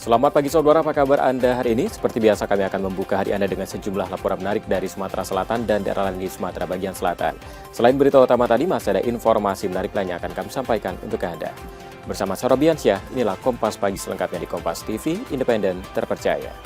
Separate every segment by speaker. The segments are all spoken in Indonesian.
Speaker 1: Selamat pagi saudara, apa kabar Anda hari ini? Seperti biasa kami akan membuka hari Anda dengan sejumlah laporan menarik dari Sumatera Selatan dan daerah lain di Sumatera bagian selatan. Selain berita utama tadi, masih ada informasi menarik lainnya akan kami sampaikan untuk Anda. Bersama Sarah Biansyah, inilah Kompas Pagi selengkapnya di Kompas TV, independen, terpercaya.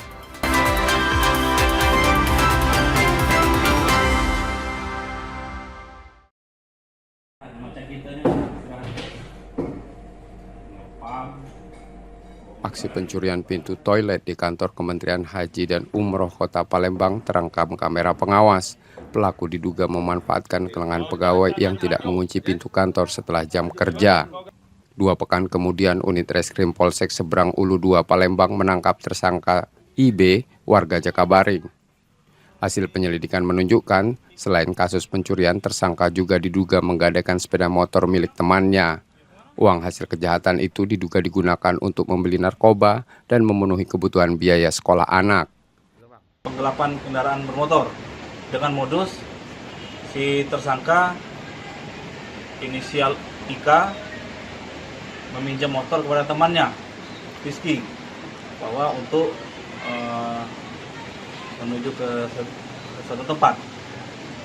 Speaker 2: Aksi pencurian pintu toilet di kantor Kementerian Haji dan Umroh Kota Palembang terekam kamera pengawas. Pelaku diduga memanfaatkan kelengan pegawai yang tidak mengunci pintu kantor setelah jam kerja. 2 pekan kemudian, unit reskrim Polsek Seberang Ulu 2 Palembang menangkap tersangka IB, warga Jakabaring. Hasil penyelidikan menunjukkan, selain kasus pencurian, tersangka juga diduga menggadaikan sepeda motor milik temannya. Uang hasil kejahatan itu diduga digunakan untuk membeli narkoba dan memenuhi kebutuhan biaya sekolah anak.
Speaker 3: Penggelapan kendaraan bermotor dengan modus si tersangka inisial Ika meminjam motor kepada temannya Rizky bahwa untuk menuju ke suatu tempat.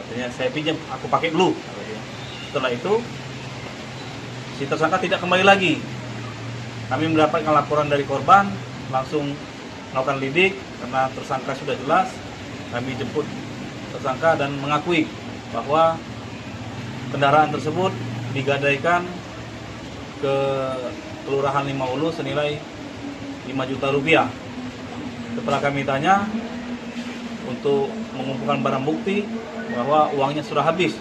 Speaker 3: Artinya saya pinjam, aku pakai dulu. Setelah itu si tersangka tidak kembali lagi. Kami mendapatkan laporan dari korban, langsung melakukan lidik karena tersangka sudah jelas. Kami jemput tersangka dan mengakui bahwa kendaraan tersebut digadaikan ke Kelurahan Lima Ulu senilai 5 juta rupiah. Setelah kami tanya untuk mengumpulkan barang bukti bahwa uangnya sudah habis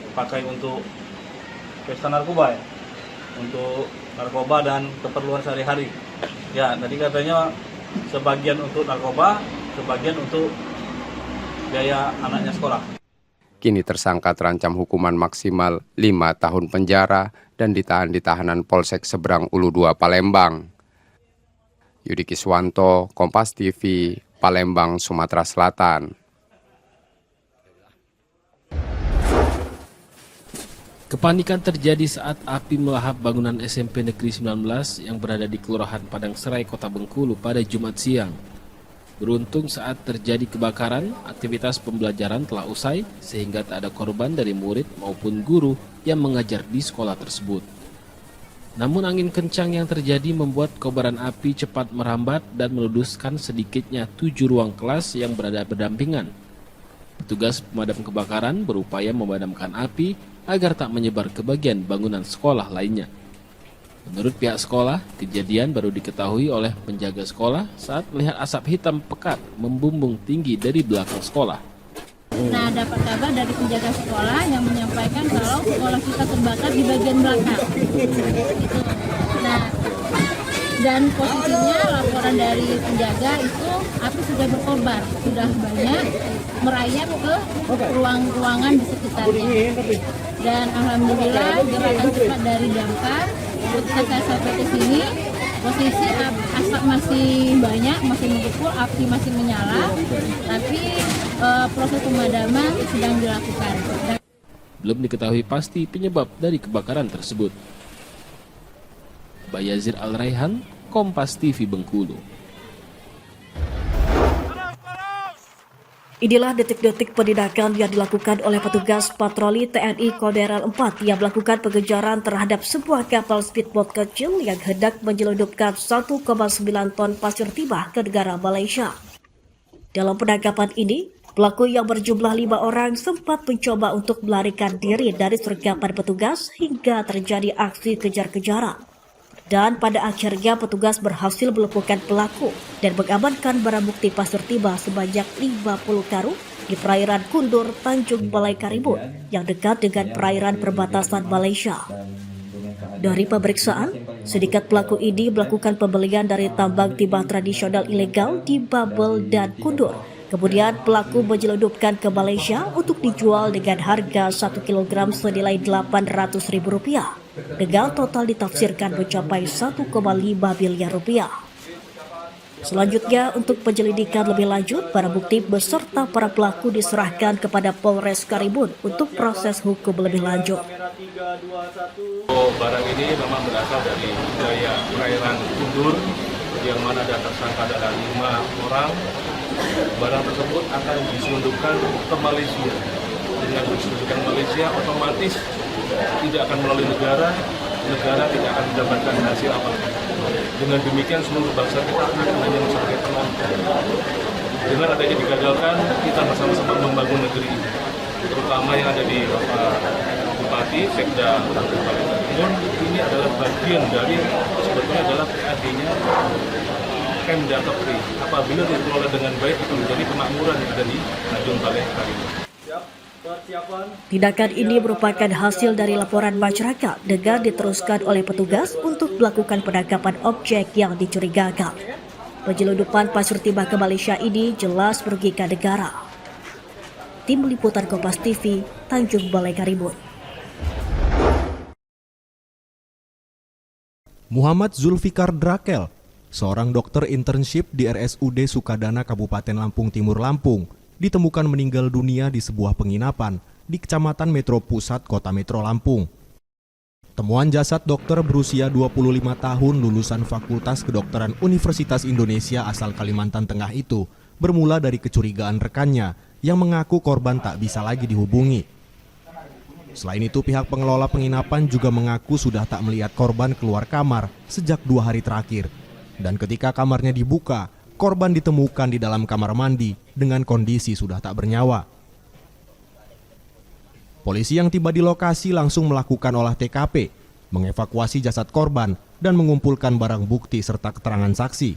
Speaker 3: dipakai untuk pesta narkoba ya. Untuk narkoba dan keperluan sehari-hari. Ya, tadi katanya sebagian untuk narkoba, sebagian untuk biaya anaknya sekolah.
Speaker 2: Kini tersangka terancam hukuman maksimal 5 tahun penjara dan ditahan di tahanan Polsek Seberang Ulu 2 Palembang. Yudi Kiswanto, Kompas TV, Palembang, Sumatera Selatan.
Speaker 4: Kepanikan terjadi saat api melahap bangunan SMP Negeri 19 yang berada di Kelurahan Padang Serai, Kota Bengkulu pada Jumat siang. Beruntung saat terjadi kebakaran, aktivitas pembelajaran telah usai sehingga tak ada korban dari murid maupun guru yang mengajar di sekolah tersebut. Namun angin kencang yang terjadi membuat kobaran api cepat merambat dan meluduskan sedikitnya 7 ruang kelas yang berada berdampingan. Petugas pemadam kebakaran berupaya memadamkan api agar tak menyebar ke bagian bangunan sekolah lainnya. Menurut pihak sekolah, kejadian baru diketahui oleh penjaga sekolah saat melihat asap hitam pekat membumbung tinggi dari belakang sekolah.
Speaker 5: Nah, dapat kabar dari penjaga sekolah yang menyampaikan kalau sekolah kita terbakar di bagian belakang. Gitu. Nah, dan posisinya laporan dari penjaga itu api sudah berkobar, sudah banyak merayap ke ruang-ruangan di sekitarnya. Dan alhamdulillah gerakan cepat dari damkar, ketika saya sampai ke sini, posisi asap masih banyak, masih mengepul, api masih menyala, tapi proses pemadaman sedang dilakukan.
Speaker 4: Belum diketahui pasti penyebab dari kebakaran tersebut. Bayazir Al-Raihan, Kompas TV Bengkulu.
Speaker 6: Inilah detik-detik penindakan yang dilakukan oleh petugas patroli TNI Kolonel 4 yang melakukan pengejaran terhadap sebuah kapal speedboat kecil yang hendak menyelundupkan 1,9 ton pasir timah ke negara Malaysia. Dalam penangkapan ini, pelaku yang berjumlah 5 orang sempat mencoba untuk melarikan diri dari sergapan petugas hingga terjadi aksi kejar-kejaran. Dan pada akhirnya petugas berhasil melumpuhkan pelaku dan mengamankan barang bukti pasir timah sebanyak 50 karung di perairan Kundur, Tanjung Balai Karimun yang dekat dengan perairan perbatasan Malaysia. Dari pemeriksaan, sindikat pelaku ini melakukan pembelian dari tambang timah tradisional ilegal di Babel dan Kundur. Kemudian pelaku menyelundupkan ke Malaysia untuk dijual dengan harga 1 kg senilai Rp800.000. Dengan total ditafsirkan mencapai 1,5 miliar rupiah. Selanjutnya, untuk penyelidikan lebih lanjut, barang bukti beserta para pelaku diserahkan kepada Polres Karimun untuk proses hukum lebih lanjut.
Speaker 7: Barang ini memang berasal dari wilayah perairan Kundur yang mana ada tersangka ada 5 orang. Barang tersebut akan diselundupkan ke Malaysia. Dengan diselundupkan ke Malaysia, otomatis tidak akan melalui negara tidak akan mendapatkan hasil apa-apa. Dengan demikian seluruh bangsa kita akan hanya sampai penonton. Dengan adanya digagalkan, kita bersama-sama membangun negeri ini, terutama yang ada di Bupati, Sekda, Kabupaten Karimun. Ini adalah bagian dari sebetulnya adalah PAD-nya Pemda Kepri. Apabila dikelola dengan baik akan menjadi kemakmuran yang ada di Tanjung Balai Karimun.
Speaker 6: Tindakan ini merupakan hasil dari laporan masyarakat dengan diteruskan oleh petugas untuk melakukan penangkapan objek yang dicurigakan. Penyelundupan pasir timah ke Malaysia ini jelas merugikan negara. Tim Liputan Kompas TV, Tanjung Balai Karimun.
Speaker 8: Muhammad Zulfikar Drakel, seorang dokter internship di RSUD Sukadana Kabupaten Lampung Timur, Lampung, ditemukan meninggal dunia di sebuah penginapan di Kecamatan Metro Pusat, Kota Metro Lampung. Temuan jasad dokter berusia 25 tahun lulusan Fakultas Kedokteran Universitas Indonesia asal Kalimantan Tengah itu bermula dari kecurigaan rekannya yang mengaku korban tak bisa lagi dihubungi. Selain itu, pihak pengelola penginapan juga mengaku sudah tak melihat korban keluar kamar sejak 2 hari terakhir. Dan ketika kamarnya dibuka, korban ditemukan di dalam kamar mandi dengan kondisi sudah tak bernyawa. Polisi yang tiba di lokasi langsung melakukan olah TKP, mengevakuasi jasad korban dan mengumpulkan barang bukti serta keterangan saksi.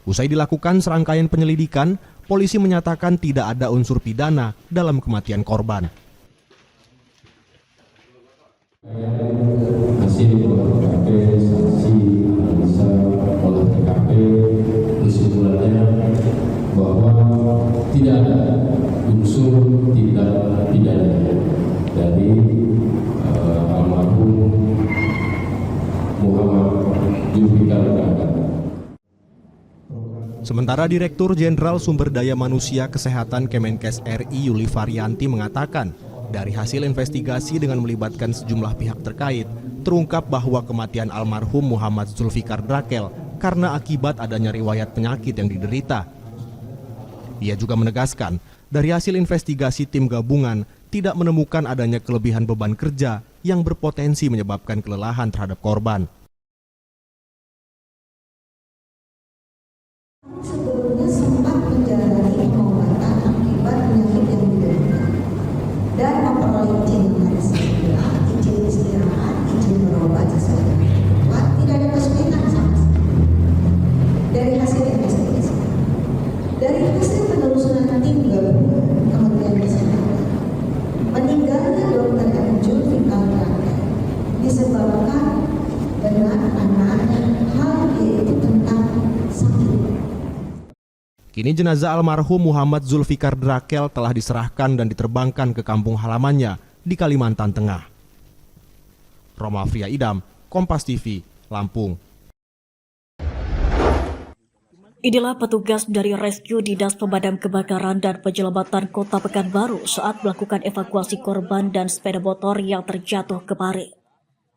Speaker 8: Usai dilakukan serangkaian penyelidikan, polisi menyatakan tidak ada unsur pidana dalam kematian korban.
Speaker 9: Hasil olah TKP, saksi, analisa olah TKP, kesimpulannya bahwa tidak ada unsur tindak pidana dari almarhum Muhammad Zulfikar Drakel.
Speaker 8: Sementara Direktur Jenderal Sumber Daya Manusia Kesehatan Kemenkes RI Yuli Varianti mengatakan, dari hasil investigasi dengan melibatkan sejumlah pihak terkait, terungkap bahwa kematian almarhum Muhammad Zulfikar Drakel karena akibat adanya riwayat penyakit yang diderita. Ia juga menegaskan, dari hasil investigasi tim gabungan tidak menemukan adanya kelebihan beban kerja yang berpotensi menyebabkan kelelahan terhadap korban.
Speaker 10: Sebelumnya sempat menjalani pengobatan akibat penyakit yang diderita dan memperoleh izin istirahat, izin berobat sesuai dengan ketentuan, tidak ada kesulitan sama sekali. Dari hasil investigasi, dari hasil penelusuran tim gabungan Kementerian Kesehatan, meninggalnya Dr. M. Zulfikar Drakel disebabkan dengan adanya hal yaitu tentang sakit.
Speaker 8: Kini jenazah almarhum Muhammad Zulfikar Drakel telah diserahkan dan diterbangkan ke kampung halamannya di Kalimantan Tengah. Roma Fria Idam, Kompas TV, Lampung.
Speaker 6: Inilah petugas dari Rescue Dinas Pemadam Kebakaran dan Penyelamatan Kota Pekanbaru saat melakukan evakuasi korban dan sepeda motor yang terjatuh ke parit.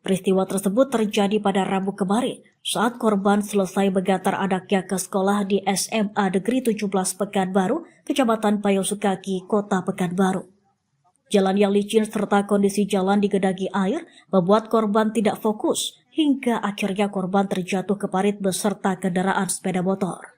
Speaker 6: Peristiwa tersebut terjadi pada Rabu kemarin saat korban selesai mengantar anaknya ke sekolah di SMA Negeri 17 Pekanbaru, Kecamatan Payosukaki, Kota Pekanbaru. Jalan yang licin serta kondisi jalan digenangi air membuat korban tidak fokus hingga akhirnya korban terjatuh ke parit beserta kendaraan sepeda motor.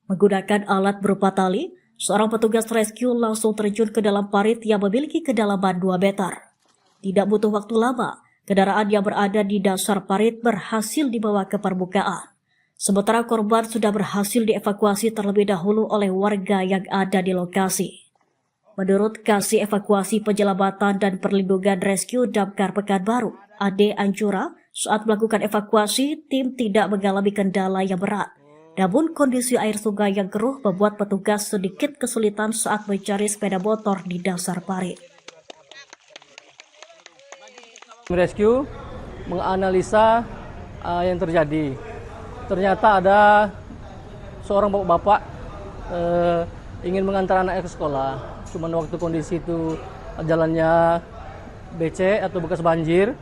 Speaker 6: Menggunakan alat berupa tali, seorang petugas rescue langsung terjun ke dalam parit yang memiliki kedalaman 2 meter. Tidak butuh waktu lama, kendaraan yang berada di dasar parit berhasil dibawa ke permukaan. Sementara korban sudah berhasil dievakuasi terlebih dahulu oleh warga yang ada di lokasi. Menurut Kasih Evakuasi Penyelamatan dan Perlindungan Rescue Damkar Pekanbaru, Ade Anjura, saat melakukan evakuasi, tim tidak mengalami kendala yang berat. Namun kondisi air sungai yang keruh membuat petugas sedikit kesulitan saat mencari sepeda motor di dasar parit.
Speaker 11: Rescue menganalisa yang terjadi. Ternyata ada seorang bapak-bapak ingin mengantar anaknya ke sekolah. Cuman waktu kondisi itu jalannya becek atau bekas banjir,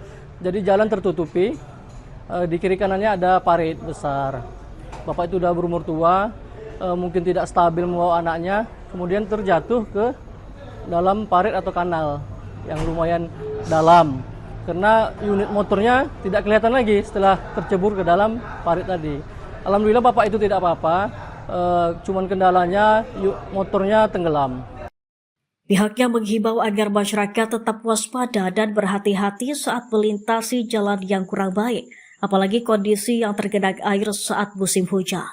Speaker 11: jadi jalan tertutupi. Di kiri kanannya ada parit besar. bapak itu udah berumur tua, mungkin tidak stabil membawa anaknya, kemudian terjatuh ke dalam parit atau kanal yang lumayan dalam. Karena unit motornya tidak kelihatan lagi setelah tercebur ke dalam parit tadi. Alhamdulillah bapak itu tidak apa-apa, cuman kendalanya motornya tenggelam.
Speaker 6: Pihaknya menghimbau agar masyarakat tetap waspada dan berhati-hati saat melintasi jalan yang kurang baik, apalagi kondisi yang tergenang air saat musim hujan.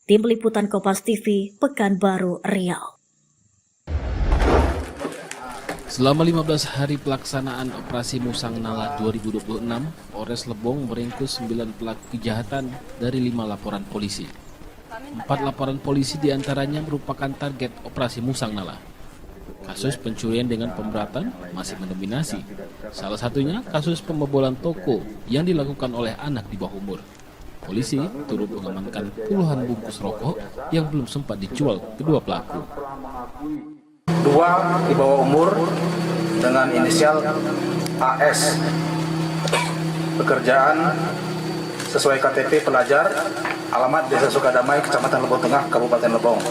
Speaker 6: Tim Liputan Kompas TV, Pekanbaru, Riau.
Speaker 4: Selama 15 hari pelaksanaan Operasi Musang Nala 2026, Polres Lebong meringkus 9 pelaku kejahatan dari 5 laporan polisi. 4 laporan polisi diantaranya merupakan target Operasi Musang Nala. Kasus pencurian dengan pemberatan masih mendominasi. Salah satunya kasus pembobolan toko yang dilakukan oleh anak di bawah umur. Polisi turut mengamankan puluhan bungkus rokok yang belum sempat dijual kedua pelaku.
Speaker 12: 2 di bawah umur dengan inisial AS, pekerjaan sesuai KTP pelajar, alamat Desa Sukadamai, Kecamatan Lebong Tengah, Kabupaten Lebong.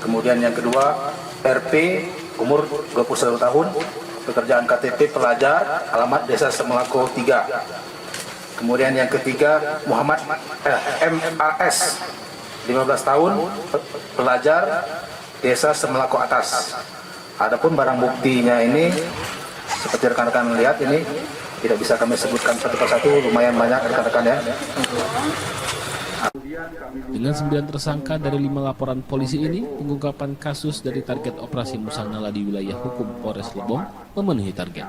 Speaker 12: Kemudian yang kedua RP, umur 21 tahun, pekerjaan KTP pelajar, alamat Desa Semelako 3. Kemudian yang ketiga Muhammad MAS, 15 tahun, pelajar Desa Semelako Atas. Adapun barang buktinya ini seperti rekan-rekan melihat ini tidak bisa kami sebutkan satu persatu, lumayan banyak rekan-rekan ya.
Speaker 4: Dengan 9 tersangka dari 5 laporan polisi ini, pengungkapan kasus dari target Operasi Musang Nala di wilayah hukum Polres Lebong memenuhi target.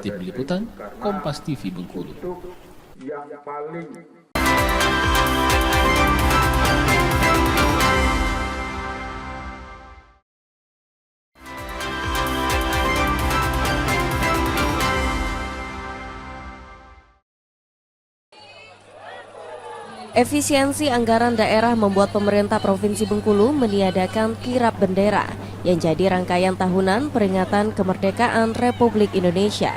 Speaker 4: Tim Liputan Kompas TV Bengkulu.
Speaker 13: Efisiensi anggaran daerah membuat pemerintah Provinsi Bengkulu meniadakan kirap bendera yang jadi rangkaian tahunan peringatan kemerdekaan Republik Indonesia.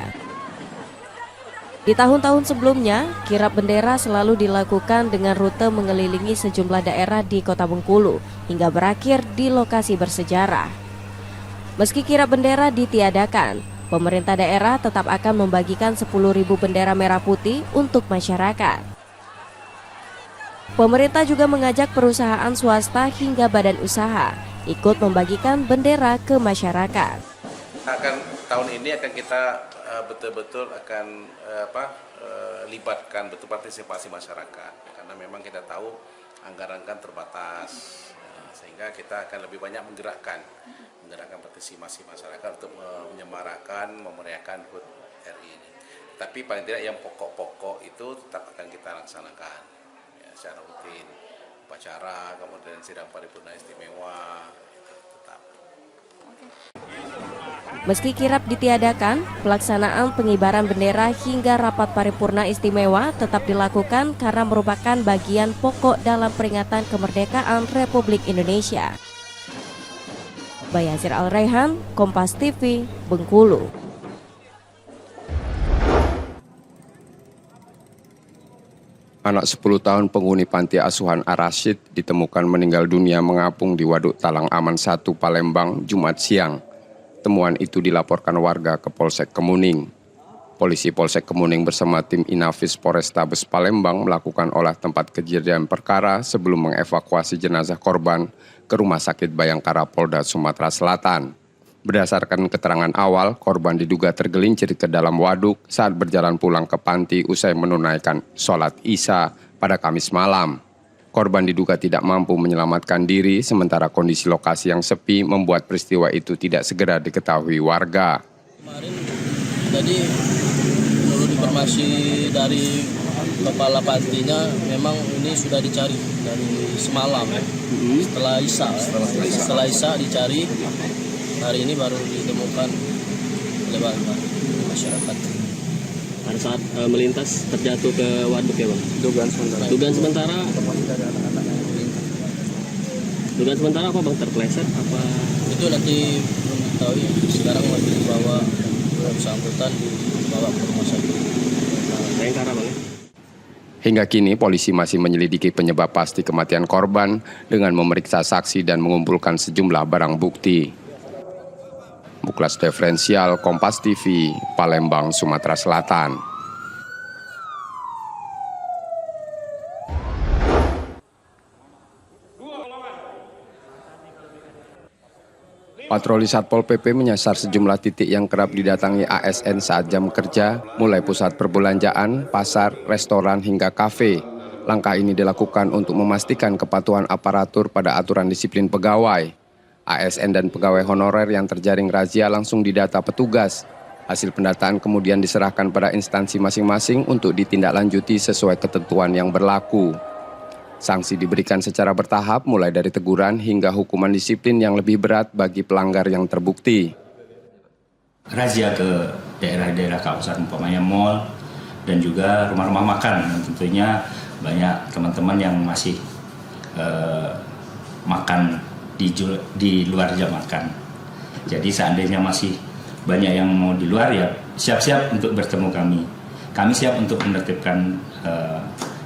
Speaker 13: Di tahun-tahun sebelumnya, kirap bendera selalu dilakukan dengan rute mengelilingi sejumlah daerah di Kota Bengkulu hingga berakhir di lokasi bersejarah. Meski kirap bendera ditiadakan, pemerintah daerah tetap akan membagikan 10.000 bendera merah putih untuk masyarakat. Pemerintah juga mengajak perusahaan swasta hingga badan usaha ikut membagikan bendera ke masyarakat.
Speaker 14: Tahun ini akan kita betul-betul akan libatkan betul partisipasi masyarakat, karena memang kita tahu anggaran kan terbatas, sehingga kita akan lebih banyak menggerakkan partisipasi masyarakat untuk menyemarakan, memeriahkan HUT RI ini. Tapi paling tidak yang pokok-pokok itu tetap akan kita laksanakan secara rutin, upacara, kemudian sidang paripurna istimewa, tetap.
Speaker 13: Meski kirap ditiadakan, pelaksanaan pengibaran bendera hingga rapat paripurna istimewa tetap dilakukan karena merupakan bagian pokok dalam peringatan kemerdekaan Republik Indonesia. Bayazir Al-Raihan, Kompas TV, Bengkulu.
Speaker 2: Anak 10 tahun penghuni panti asuhan Ar-Rasyid ditemukan meninggal dunia mengapung di Waduk Talang Aman 1 Palembang Jumat siang. Temuan itu dilaporkan warga ke Polsek Kemuning. Polisi Polsek Kemuning bersama tim Inafis Polrestabes Palembang melakukan olah tempat kejadian perkara sebelum mengevakuasi jenazah korban ke Rumah Sakit Bayangkara Polda Sumatera Selatan. Berdasarkan keterangan awal, korban diduga tergelincir ke dalam waduk saat berjalan pulang ke panti usai menunaikan sholat Isya pada Kamis malam. Korban diduga tidak mampu menyelamatkan diri, sementara kondisi lokasi yang sepi membuat peristiwa itu tidak segera diketahui warga.
Speaker 15: Kemarin jadi menurut informasi dari kepala pantinya, memang ini sudah dicari dari semalam setelah Isya dicari. Hari ini baru ditemukan oleh warga masyarakat.
Speaker 16: Pada saat melintas terjatuh ke waduk ya bang? Dugaan sementara. Dugaan sementara apa bang, terpeleset apa?
Speaker 15: Itu nanti belum diketahui. Sekarang masih dibawa bersangkutan dibawa ke rumah sakit.
Speaker 16: Bayangkara bang ya?
Speaker 2: Hingga kini polisi masih menyelidiki penyebab pasti kematian korban dengan memeriksa saksi dan mengumpulkan sejumlah barang bukti. Muklas Diferensial, Kompas TV, Palembang, Sumatera Selatan. Patroli Satpol PP menyasar sejumlah titik yang kerap didatangi ASN saat jam kerja, mulai pusat perbelanjaan, pasar, restoran, hingga kafe. Langkah ini dilakukan untuk memastikan kepatuhan aparatur pada aturan disiplin pegawai. ASN dan pegawai honorer yang terjaring razia langsung didata petugas. Hasil pendataan kemudian diserahkan pada instansi masing-masing untuk ditindaklanjuti sesuai ketentuan yang berlaku. Sanksi diberikan secara bertahap mulai dari teguran hingga hukuman disiplin yang lebih berat bagi pelanggar yang terbukti.
Speaker 17: Razia ke daerah-daerah kawasan umpamanya mal dan juga rumah-rumah makan. Dan tentunya banyak teman-teman yang masih makan di luar jam makan. Jadi seandainya masih banyak yang mau di luar, ya siap-siap untuk bertemu kami. Kami siap untuk menertibkan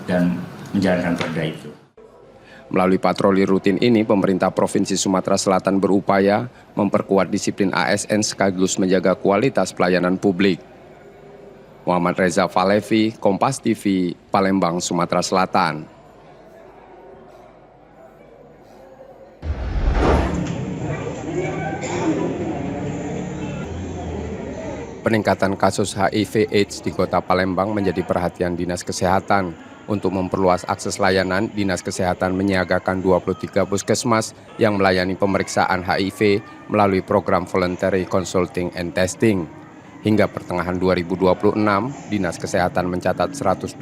Speaker 17: dan menjalankan perda itu.
Speaker 2: Melalui patroli rutin ini, pemerintah Provinsi Sumatera Selatan berupaya memperkuat disiplin ASN sekaligus menjaga kualitas pelayanan publik. Muhammad Reza Falevi, Kompas TV, Palembang, Sumatera Selatan. Peningkatan kasus HIV/AIDS di Kota Palembang menjadi perhatian Dinas Kesehatan. Untuk memperluas akses layanan, Dinas Kesehatan menyiagakan 23 puskesmas yang melayani pemeriksaan HIV melalui program Voluntary Consulting and Testing. Hingga pertengahan 2026, Dinas Kesehatan mencatat 128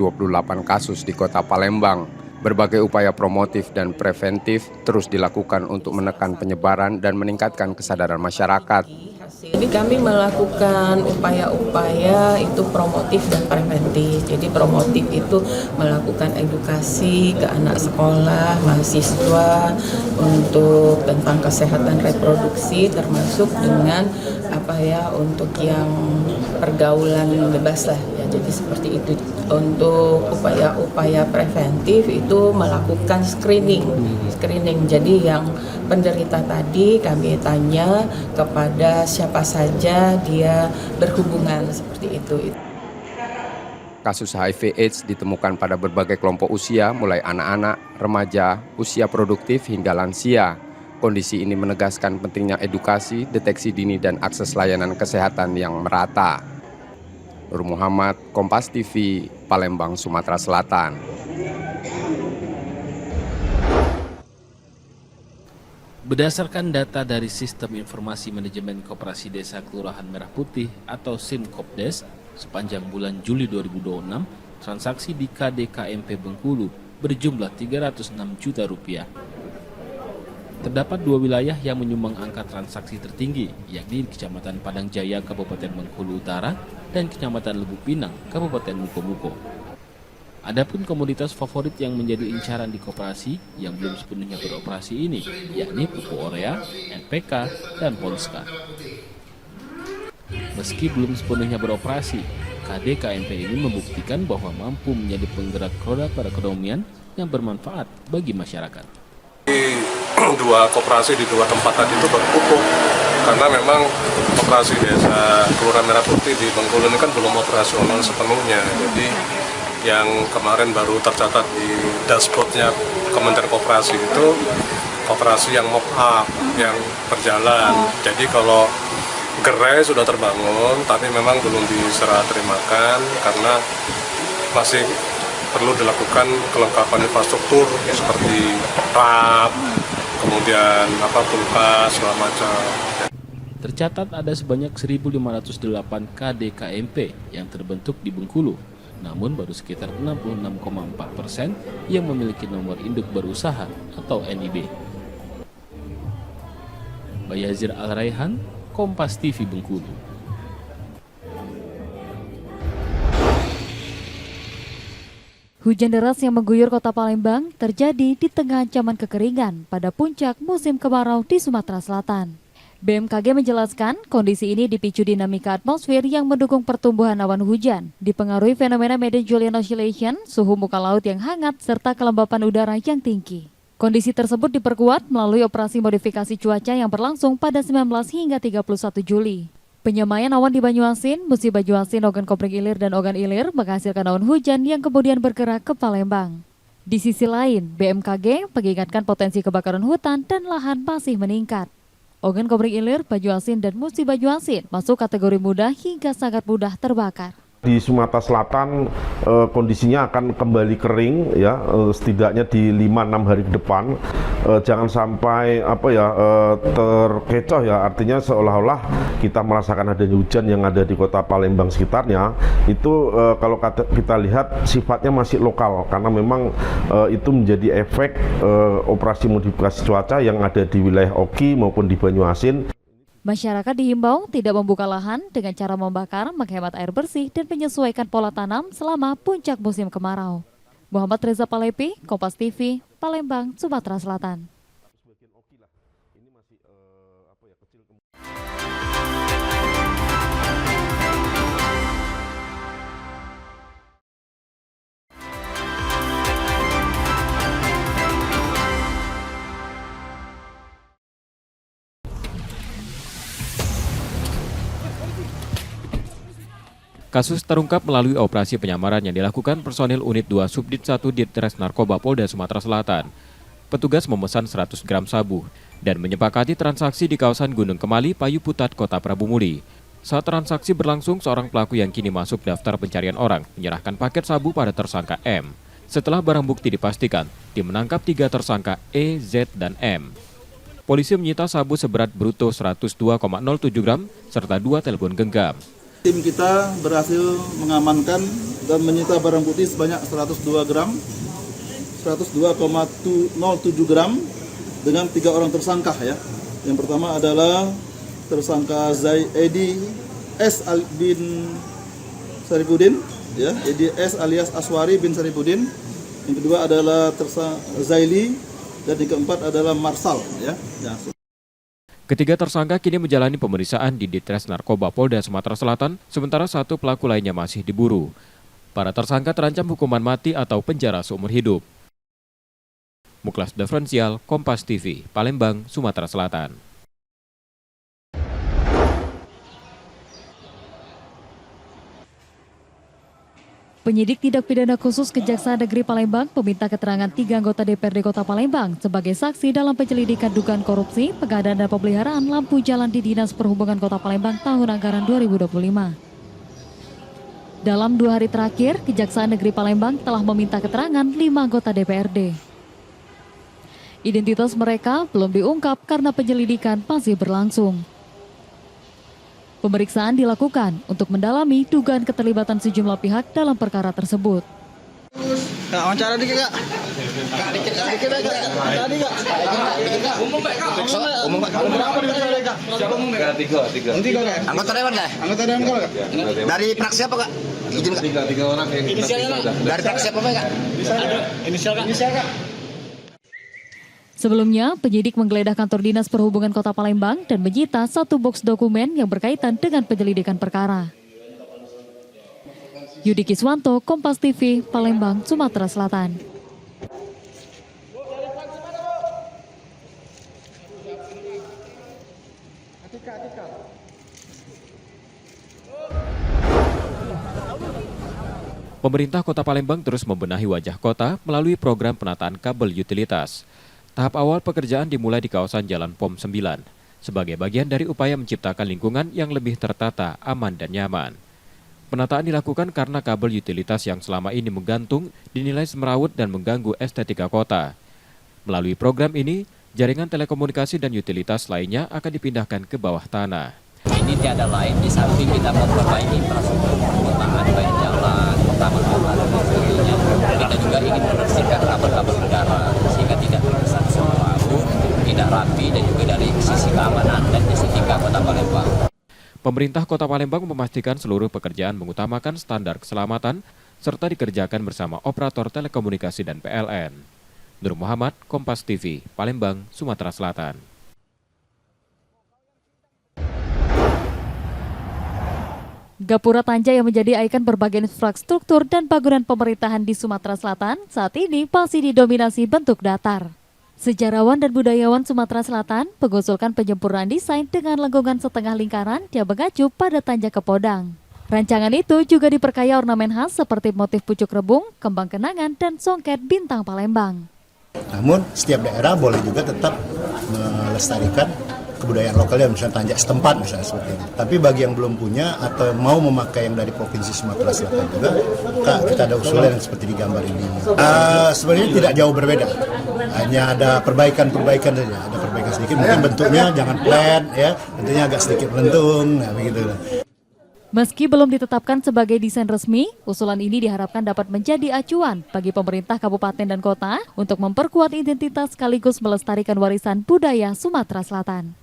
Speaker 2: kasus di Kota Palembang. Berbagai upaya promotif dan preventif terus dilakukan untuk menekan penyebaran dan meningkatkan kesadaran masyarakat.
Speaker 18: Jadi kami melakukan upaya-upaya itu promotif dan preventif. Jadi promotif itu melakukan edukasi ke anak sekolah, mahasiswa untuk tentang kesehatan reproduksi, termasuk dengan untuk yang pergaulan bebas lah ya. Jadi seperti itu. Untuk upaya-upaya preventif itu melakukan screening. Jadi yang penderita tadi kami tanya kepada siapa saja dia berhubungan seperti itu.
Speaker 2: Kasus HIV/AIDS ditemukan pada berbagai kelompok usia, mulai anak-anak, remaja, usia produktif hingga lansia. Kondisi ini menegaskan pentingnya edukasi, deteksi dini, dan akses layanan kesehatan yang merata. Nur Muhammad, Kompas TV, Palembang, Sumatera Selatan.
Speaker 4: Berdasarkan data dari Sistem Informasi Manajemen Koperasi Desa Kelurahan Merah Putih atau SIMKOPDES, sepanjang bulan Juli 2026, transaksi di KDKMP Bengkulu berjumlah Rp306 juta. Terdapat dua wilayah yang menyumbang angka transaksi tertinggi, yakni di Kecamatan Padang Jaya, Kabupaten Bengkulu Utara, dan Kecamatan Lubuk Pinang, Kabupaten Mukomuko. Adapun komoditas favorit yang menjadi incaran di koperasi yang belum sepenuhnya beroperasi ini, yakni pupuk urea, NPK, dan Polska. Meski belum sepenuhnya beroperasi, KDKMP ini membuktikan bahwa mampu menjadi penggerak roda perekonomian yang bermanfaat bagi masyarakat.
Speaker 7: Dua koperasi di dua tempat tadi itu berpupuk karena memang koperasi desa Kelurahan Merah Putih di Bengkulu ini kan belum operasional sepenuhnya. Jadi yang kemarin baru tercatat di dashboardnya Kementerian Koperasi itu koperasi yang mop up, yang berjalan. Jadi kalau gerai sudah terbangun tapi memang belum diserah terimakan karena masih perlu dilakukan kelengkapan infrastruktur seperti rap, kemudian kulkas, segala macam.
Speaker 4: Tercatat ada sebanyak 1.508 KDKMP yang terbentuk di Bengkulu, namun baru sekitar 66,4% yang memiliki nomor induk berusaha atau NIB. Bayazir Al-Raihan, Kompas TV Bengkulu.
Speaker 19: Hujan deras yang mengguyur kota Palembang terjadi di tengah ancaman kekeringan pada puncak musim kemarau di Sumatera Selatan. BMKG menjelaskan kondisi ini dipicu dinamika atmosfer yang mendukung pertumbuhan awan hujan, dipengaruhi fenomena Madden-Julian Oscillation, suhu muka laut yang hangat, serta kelembapan udara yang tinggi. Kondisi tersebut diperkuat melalui operasi modifikasi cuaca yang berlangsung pada 19 hingga 31 Juli. Penyemaian awan di Banyuasin, Musi Banyuasin, Ogan Komering Ilir, dan Ogan Ilir menghasilkan awan hujan yang kemudian bergerak ke Palembang. Di sisi lain, BMKG mengingatkan potensi kebakaran hutan dan lahan masih meningkat. Ogan Komering Ilir, Banyuasin, dan Musi Banyuasin masuk kategori mudah hingga sangat mudah terbakar.
Speaker 20: Di Sumatera Selatan kondisinya akan kembali kering ya, setidaknya di 5-6 hari ke depan. Jangan sampai terkecoh ya, artinya seolah-olah kita merasakan adanya hujan yang ada di kota Palembang sekitarnya. Itu kalau kita lihat sifatnya masih lokal, karena memang itu menjadi efek operasi modifikasi cuaca yang ada di wilayah Oki maupun di Banyuasin.
Speaker 19: Masyarakat dihimbau tidak membuka lahan dengan cara membakar, menghemat air bersih, dan menyesuaikan pola tanam selama puncak musim kemarau. Muhammad Reza Palepi, Kompas TV, Palembang, Sumatera Selatan.
Speaker 1: Kasus terungkap melalui operasi penyamaran yang dilakukan personil Unit 2 Subdit 1 Ditres Narkoba Polda Sumatera Selatan. Petugas memesan 100 gram sabu dan menyepakati transaksi di kawasan Gunung Kemali, Payu Putat, Kota Prabu Muli. Saat transaksi berlangsung, seorang pelaku yang kini masuk daftar pencarian orang menyerahkan paket sabu pada tersangka M. Setelah barang bukti dipastikan, tim menangkap 3 tersangka E, Z, dan M. Polisi menyita sabu seberat bruto 102,07 gram serta 2 telepon genggam.
Speaker 21: Tim kita berhasil mengamankan dan menyita barang bukti sebanyak 102,07 gram dengan 3 orang tersangka ya. Yang pertama adalah tersangka Edi S bin Saripudin, ya, Edi S alias Aswari bin Saripudin. Yang kedua adalah tersangka Zaili dan yang keempat adalah Marsal, ya.
Speaker 1: Ketiga tersangka kini menjalani pemeriksaan di Ditres Narkoba Polda Sumatera Selatan, sementara 1 pelaku lainnya masih diburu. Para tersangka terancam hukuman mati atau penjara seumur hidup. Muklas Diferensial, Kompas TV, Palembang, Sumatera Selatan.
Speaker 19: Penyidik tindak pidana khusus Kejaksaan Negeri Palembang meminta keterangan 3 anggota DPRD Kota Palembang sebagai saksi dalam penyelidikan dugaan korupsi, pengadaan dan pemeliharaan lampu jalan di Dinas Perhubungan Kota Palembang tahun anggaran 2025. Dalam 2 hari terakhir, Kejaksaan Negeri Palembang telah meminta keterangan 5 anggota DPRD. Identitas mereka belum diungkap karena penyelidikan masih berlangsung. Pemeriksaan dilakukan untuk mendalami dugaan keterlibatan sejumlah pihak dalam perkara tersebut.
Speaker 21: Kak, wawancara dikit Kak. Dikit Kak. Tadi Kak. Umum Kak. Berapa di Kak? Tiga Kak.
Speaker 22: Anggota dewan Kak?
Speaker 21: Anggota dewan Kak.
Speaker 22: Dari fraksi apa Kak? Izin Kak. 3 orang yang
Speaker 21: inisialnya Kak.
Speaker 22: Dari fraksi apa Kak?
Speaker 21: Inisial Kak.
Speaker 19: Sebelumnya, penyidik menggeledah kantor Dinas Perhubungan Kota Palembang dan menyita 1 box dokumen yang berkaitan dengan penyelidikan perkara. Yudi Kiswanto, Kompas TV, Palembang, Sumatera Selatan.
Speaker 1: Pemerintah Kota Palembang terus membenahi wajah kota melalui program penataan kabel utilitas. Tahap awal pekerjaan dimulai di kawasan Jalan POM 9, sebagai bagian dari upaya menciptakan lingkungan yang lebih tertata, aman, dan nyaman. Penataan dilakukan karena kabel utilitas yang selama ini menggantung dinilai semrawut dan mengganggu estetika kota. Melalui program ini, jaringan telekomunikasi dan utilitas lainnya akan dipindahkan ke bawah tanah.
Speaker 23: Ini tiada lain di samping kita memperbaiki infrastruktur perkotaan, baik jalan, taman-taman, dan sebagainya. Kita juga ingin membersihkan kabel-kabel udara sehingga tidak terkesan semrawut, tidak rapi, dan juga dari sisi keamanan dan estetika Kota Palembang.
Speaker 1: Pemerintah Kota Palembang memastikan seluruh pekerjaan mengutamakan standar keselamatan serta dikerjakan bersama operator telekomunikasi dan PLN. Nur Muhammad, Kompas TV, Palembang, Sumatera Selatan.
Speaker 19: Gapura Tanja yang menjadi ikon berbagai infrastruktur dan bangunan pemerintahan di Sumatera Selatan saat ini masih didominasi bentuk datar. Sejarawan dan budayawan Sumatera Selatan mengusulkan penyempurnaan desain dengan lengkungan setengah lingkaran yang mengacu pada Tanja Kepodang. Rancangan itu juga diperkaya ornamen khas seperti motif pucuk rebung, kembang kenangan, dan songket bintang Palembang.
Speaker 3: Namun setiap daerah boleh juga tetap melestarikan kebudayaan lokalnya, misalnya Tanja setempat misalnya seperti ini. Tapi bagi yang belum punya atau mau memakai yang dari Provinsi Sumatera Selatan juga, kita ada usulan yang seperti di gambar ini. Sebenarnya tidak jauh berbeda, hanya ada perbaikan-perbaikan saja. Ada perbaikan sedikit, mungkin bentuknya jangan flat, ya, bentuknya agak sedikit melentung, nah begitu.
Speaker 19: Meski belum ditetapkan sebagai desain resmi, usulan ini diharapkan dapat menjadi acuan bagi pemerintah kabupaten dan kota untuk memperkuat identitas sekaligus melestarikan warisan budaya Sumatera Selatan.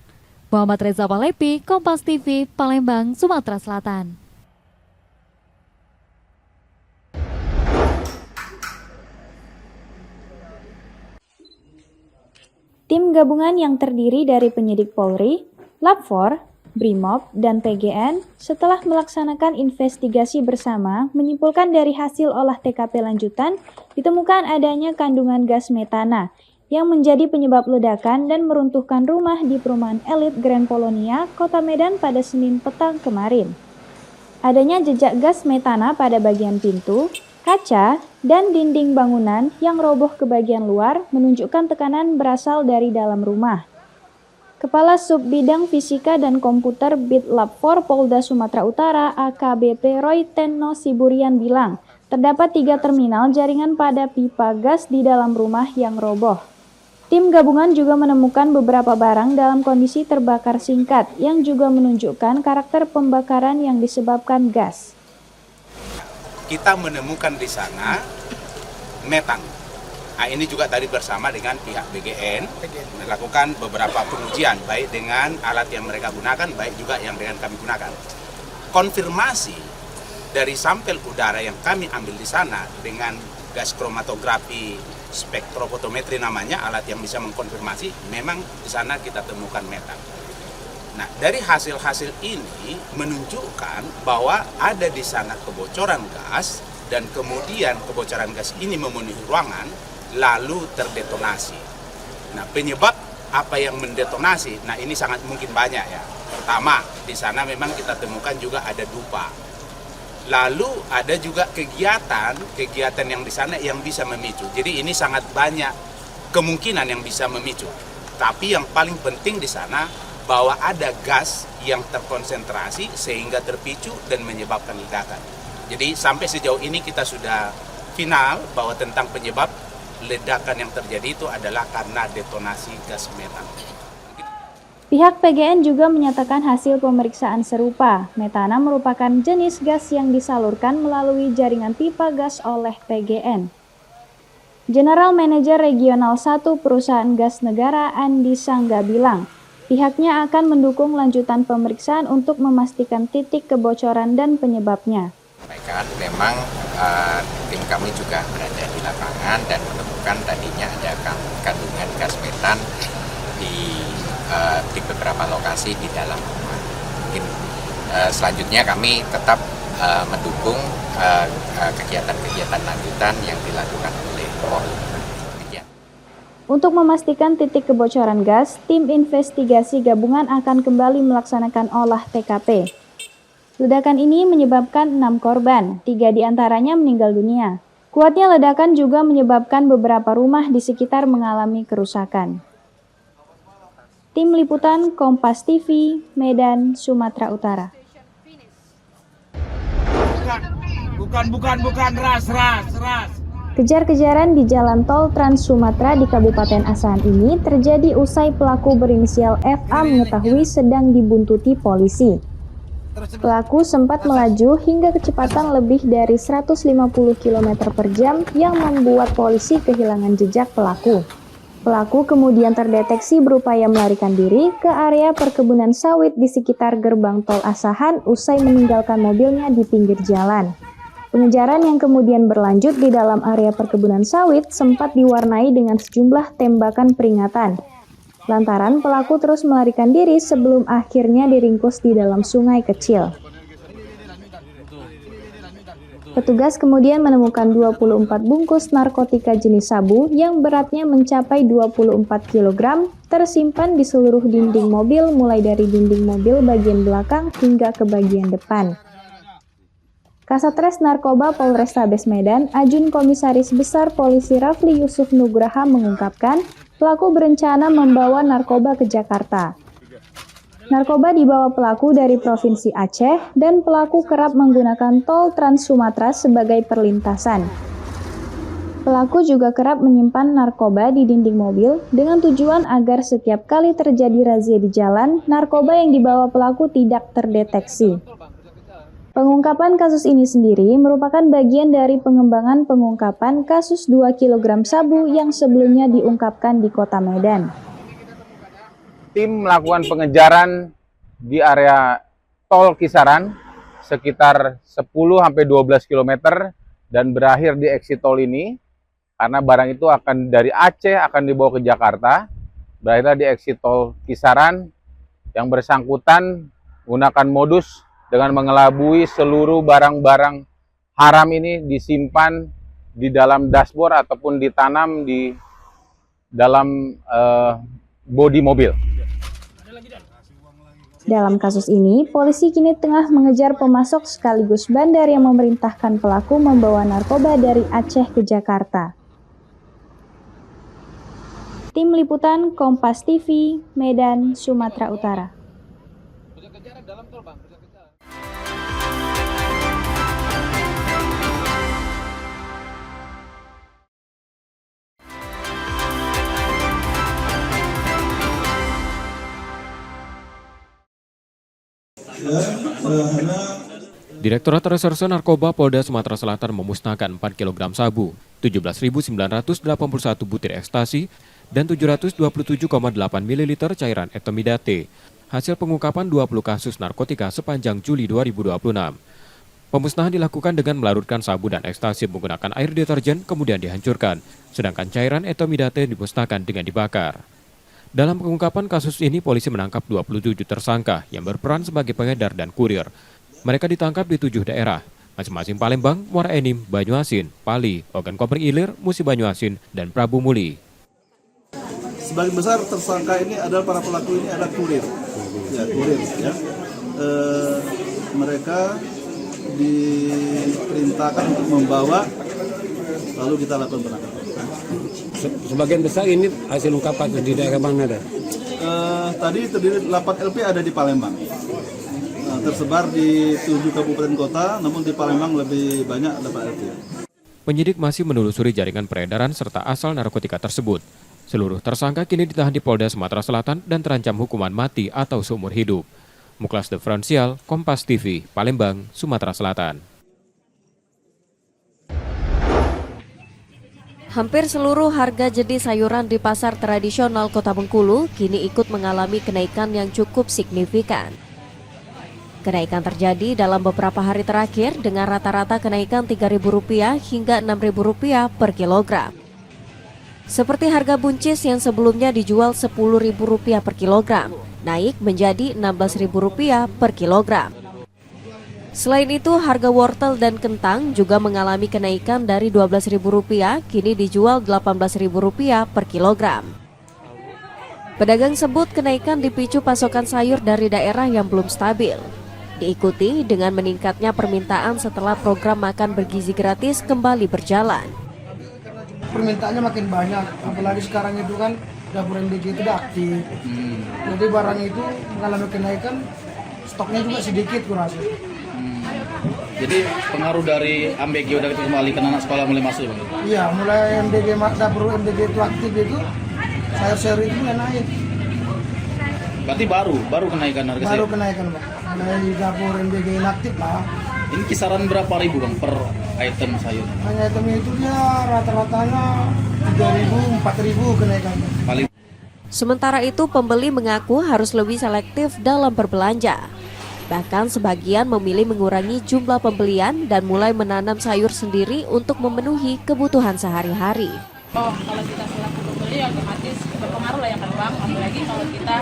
Speaker 19: Muhammad Reza Palepi, Kompas TV, Palembang, Sumatera Selatan.
Speaker 5: Tim gabungan yang terdiri dari penyidik Polri, Lab4, Brimob, dan PGN setelah melaksanakan investigasi bersama menyimpulkan dari hasil olah TKP lanjutan ditemukan adanya kandungan gas metana yang menjadi penyebab ledakan dan meruntuhkan rumah di perumahan elit Grand Polonia, Kota Medan pada Senin petang kemarin. Adanya jejak gas metana pada bagian pintu, kaca, dan dinding bangunan yang roboh ke bagian luar menunjukkan tekanan berasal dari dalam rumah. Kepala Sub Bidang Fisika dan Komputer Bit Lab4 Polda Sumatera Utara AKBP Roy Tenno Siburian bilang, terdapat 3 terminal jaringan pada pipa gas di dalam rumah yang roboh. Tim gabungan juga menemukan beberapa barang dalam kondisi terbakar singkat yang juga menunjukkan karakter pembakaran yang disebabkan gas.
Speaker 14: Kita menemukan di sana metan. Nah, ini juga tadi bersama dengan pihak BGN melakukan beberapa pengujian baik dengan alat yang mereka gunakan, baik juga yang dengan kami gunakan. Konfirmasi dari sampel udara yang kami ambil di sana dengan gas kromatografi spektrofotometri namanya, alat yang bisa mengkonfirmasi, memang di sana kita temukan metan. Nah, dari hasil-hasil ini menunjukkan bahwa ada di sana kebocoran gas dan kemudian kebocoran gas ini memenuhi ruangan lalu terdetonasi. Nah, penyebab apa yang mendetonasi? Nah, ini sangat mungkin banyak ya. Pertama, di sana memang kita temukan juga ada dupa. Lalu ada juga kegiatan yang di sana yang bisa memicu. Jadi ini sangat banyak kemungkinan yang bisa memicu. Tapi yang paling penting di sana bahwa ada gas yang terkonsentrasi sehingga terpicu dan menyebabkan ledakan. Jadi sampai sejauh ini kita sudah final bahwa tentang penyebab ledakan yang terjadi itu adalah karena detonasi gas metan.
Speaker 5: Pihak PGN juga menyatakan hasil pemeriksaan serupa. Metana merupakan jenis gas yang disalurkan melalui jaringan pipa gas oleh PGN. General Manager Regional 1 Perusahaan Gas Negara Andi Sangga bilang, pihaknya akan mendukung lanjutan pemeriksaan untuk memastikan titik kebocoran dan penyebabnya.
Speaker 9: Memang tim kami juga berada di lapangan dan menemukan tadinya ada kandungan gas metan di beberapa lokasi di dalam rumah. Mungkin selanjutnya kami tetap mendukung kegiatan-kegiatan lanjutan yang dilakukan oleh Polri.
Speaker 5: Untuk memastikan titik kebocoran gas, tim investigasi gabungan akan kembali melaksanakan olah TKP. Ledakan ini menyebabkan 6 korban, 3 diantaranya meninggal dunia. Kuatnya ledakan juga menyebabkan beberapa rumah di sekitar mengalami kerusakan. Tim Liputan Kompas TV, Medan, Sumatera Utara.
Speaker 24: Bukan, ras.
Speaker 5: Kejar-kejaran di jalan tol Trans Sumatera di Kabupaten Asahan ini terjadi usai pelaku berinisial FA mengetahui sedang dibuntuti polisi. Pelaku sempat melaju hingga kecepatan lebih dari 150 km per jam yang membuat polisi kehilangan jejak pelaku. Pelaku kemudian terdeteksi berupaya melarikan diri ke area perkebunan sawit di sekitar gerbang tol Asahan usai meninggalkan mobilnya di pinggir jalan. Pengejaran yang kemudian berlanjut di dalam area perkebunan sawit sempat diwarnai dengan sejumlah tembakan peringatan. Lantaran pelaku terus melarikan diri sebelum akhirnya diringkus di dalam sungai kecil. Petugas kemudian menemukan 24 bungkus narkotika jenis sabu yang beratnya mencapai 24 kg tersimpan di seluruh dinding mobil mulai dari dinding mobil bagian belakang hingga ke bagian depan. Kasatres Narkoba Polrestabes Medan, Ajun Komisaris Besar Polisi Rafli Yusuf Nugraha mengungkapkan pelaku berencana membawa narkoba ke Jakarta. Narkoba dibawa pelaku dari Provinsi Aceh dan pelaku kerap menggunakan tol Trans Sumatera sebagai perlintasan. Pelaku juga kerap menyimpan narkoba di dinding mobil dengan tujuan agar setiap kali terjadi razia di jalan, narkoba yang dibawa pelaku tidak terdeteksi. Pengungkapan kasus ini sendiri merupakan bagian dari pengembangan pengungkapan kasus 2 kg sabu yang sebelumnya diungkapkan di Kota Medan.
Speaker 8: Tim melakukan pengejaran di area tol Kisaran sekitar 10-12 km dan berakhir di exit tol ini karena barang itu akan dari Aceh akan dibawa ke Jakarta. Berakhirlah di exit tol Kisaran yang bersangkutan menggunakan modus dengan mengelabui seluruh barang-barang haram ini disimpan di dalam dashboard ataupun ditanam di dalam bodi mobil.
Speaker 5: Dalam kasus ini, polisi kini tengah mengejar pemasok sekaligus bandar yang memerintahkan pelaku membawa narkoba dari Aceh ke Jakarta. Tim Liputan Kompas TV, Medan, Sumatera Utara.
Speaker 1: Direktorat Reserse Narkoba Polda Sumatera Selatan memusnahkan 4 kg sabu, 17.981 butir ekstasi, dan 727,8 ml cairan etomidate. Hasil pengungkapan 20 kasus narkotika sepanjang Juli 2026. Pemusnahan dilakukan dengan melarutkan sabu dan ekstasi menggunakan air deterjen kemudian dihancurkan, sedangkan cairan etomidate dimusnahkan dengan dibakar. Dalam pengungkapan kasus ini, polisi menangkap 27 tersangka yang berperan sebagai pengedar dan kurir. Mereka ditangkap di 7 daerah, masing-masing Palembang, Muara Enim, Banyuasin, Pali, Ogan Komering Ilir, Musi Banyuasin, dan Prabu Muli.
Speaker 21: Sebagian besar tersangka ini adalah para pelaku ini adalah kurir. Ya, kurir ya. Mereka diperintahkan untuk membawa, lalu kita lakukan penangkapan.
Speaker 10: Sebagian besar ini hasil ungkapan di daerah mana ada?
Speaker 21: Tadi terdiri 8 LP ada di Palembang. Tersebar di 7 kabupaten kota, namun di Palembang lebih banyak dapat LP.
Speaker 1: Penyidik masih menelusuri jaringan peredaran serta asal narkotika tersebut. Seluruh tersangka kini ditahan di Polda Sumatera Selatan dan terancam hukuman mati atau seumur hidup. Muklas Diferensial, Kompas TV, Palembang, Sumatera Selatan.
Speaker 13: Hampir seluruh harga jenis sayuran di pasar tradisional Kota Bengkulu kini ikut mengalami kenaikan yang cukup signifikan. Kenaikan terjadi dalam beberapa hari terakhir dengan rata-rata kenaikan Rp3.000 hingga Rp6.000 per kilogram. Seperti harga buncis yang sebelumnya dijual Rp10.000 per kilogram, naik menjadi Rp16.000 per kilogram. Selain itu, harga wortel dan kentang juga mengalami kenaikan dari Rp12.000 kini dijual Rp18.000 per kilogram. Pedagang sebut kenaikan dipicu pasokan sayur dari daerah yang belum stabil. Diikuti dengan meningkatnya permintaan setelah program makan bergizi gratis kembali berjalan.
Speaker 11: Permintaannya makin banyak, apalagi sekarang itu kan dapur MDG itu udah aktif. Jadi barang itu mengalami kenaikan, stoknya juga sedikit kurasa.
Speaker 24: Jadi pengaruh dari MBG udah dikembalikan anak sekolah mulai masuk, Bang?
Speaker 11: Iya, mulai MDG dapur MDG itu aktif itu, sayur-sayur itu mulai naik.
Speaker 24: Berarti baru kenaikan harga sayur?
Speaker 11: Baru kenaikan, Bang. Mulai dapur MDG inaktif lah.
Speaker 24: Ini kisaran berapa ribu, Bang, per item sayur?
Speaker 11: Hanya item itu dia rata-ratanya 3.000, 4.000 kenaikannya.
Speaker 13: Sementara itu, pembeli mengaku harus lebih selektif dalam berbelanja. Bahkan sebagian memilih mengurangi jumlah pembelian dan mulai menanam sayur sendiri untuk memenuhi kebutuhan sehari-hari.
Speaker 25: Oh, kalau kita selaku pembeli otomatis berpengaruh lah ya kan Bang, apalagi kalau kita